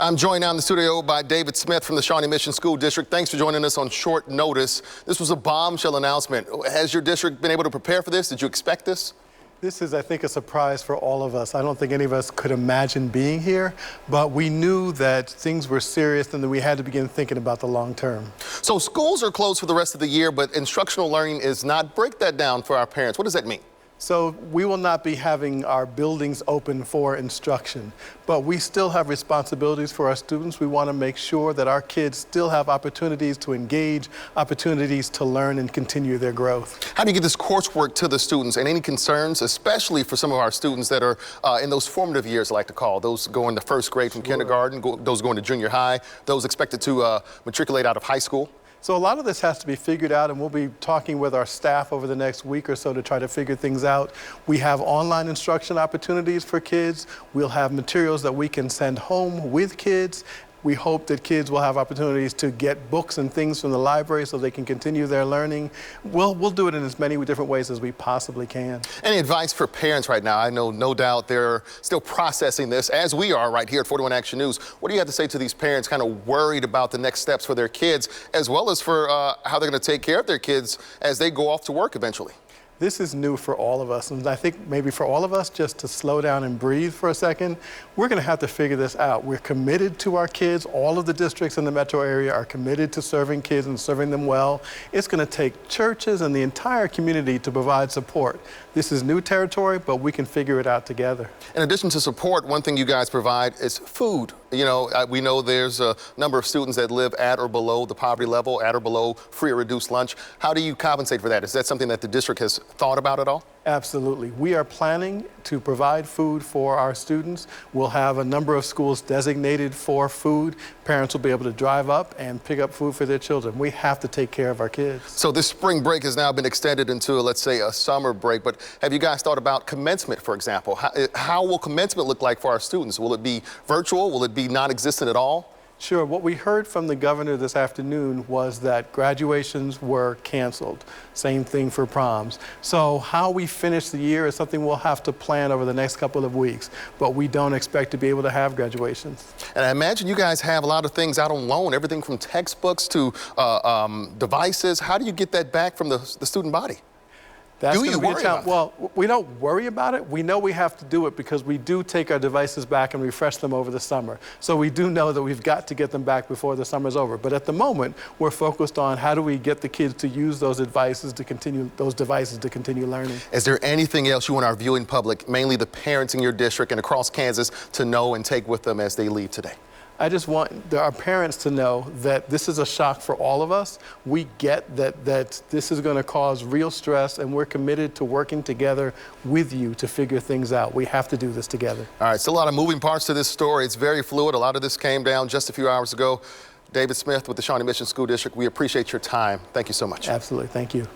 I'm joined now in the studio by David Smith from the Shawnee Mission School District. Thanks for joining us on short notice. This was a bombshell announcement. Has your district been able to prepare for this? Did you expect this? This is, I think, a surprise for all of us. I don't think any of us could imagine being here, but we knew that things were serious and that we had to begin thinking about the long term. So schools are closed for the rest of the year, but instructional learning is not. Break that down for our parents. What does that mean? So we will not be having our buildings open for instruction, but we still have responsibilities for our students. We want to make sure that our kids still have opportunities to engage, opportunities to learn and continue their growth. How do you get this coursework to the students, and any concerns, especially for some of our students that are in those formative years, I like to call, those going to first grade from kindergarten, those going to junior high, those expected to matriculate out of high school? So a lot of this has to be figured out, and we'll be talking with our staff over the next week or so to try to figure things out. We have online instruction opportunities for kids. We'll have materials that we can send home with kids. We hope that kids will have opportunities to get books and things from the library so they can continue their learning. We'll do it in as many different ways as we possibly can. Any advice for parents right now? I know no doubt they're still processing this, as we are right here at 41 Action News. What do you have to say to these parents kind of worried about the next steps for their kids, as well as for how they're going to take care of their kids as they go off to work eventually? This is new for all of us, and I think maybe for all of us just to slow down and breathe for a second. We're going to have to figure this out. We're committed to our kids. All of the districts in the metro area are committed to serving kids and serving them well. It's going to take churches and the entire community to provide support. This is new territory, but we can figure it out together. In addition to support, one thing you guys provide is food. You know, we know there's a number of students that live at or below the poverty level, at or below free or reduced lunch. How do you compensate for that? Is that something that the district has thought about at all? Absolutely. We are planning to provide food for our students. We'll have a number of schools designated for food. Parents will be able to drive up and pick up food for their children. We have to take care of our kids. So this spring break has now been extended into, let's say, a summer break. But have you guys thought about commencement, for example? How will commencement look like for our students? Will it be virtual? Will it be non-existent at all? Sure. What we heard from the governor this afternoon was that graduations were canceled. Same thing for proms. So how we finish the year is something we'll have to plan over the next couple of weeks, but we don't expect to be able to have graduations. And I imagine you guys have a lot of things out on loan, everything from textbooks to devices. How do you get that back from the student body? That's do you worry about that? Well, we don't worry about it. We know we have to do it because we do take our devices back and refresh them over the summer. So we do know that we've got to get them back before the summer's over. But at the moment, we're focused on how do we get the kids to use those devices to continue learning. Is there anything else you want our viewing public, mainly the parents in your district and across Kansas, to know and take with them as they leave today? I just want our parents to know that this is a shock for all of us. We get that this is going to cause real stress, and we're committed to working together with you to figure things out. We have to do this together. All right, still a lot of moving parts to this story. It's very fluid. A lot of this came down just a few hours ago. David Smith with the Shawnee Mission School District, we appreciate your time. Thank you so much. Absolutely. Thank you.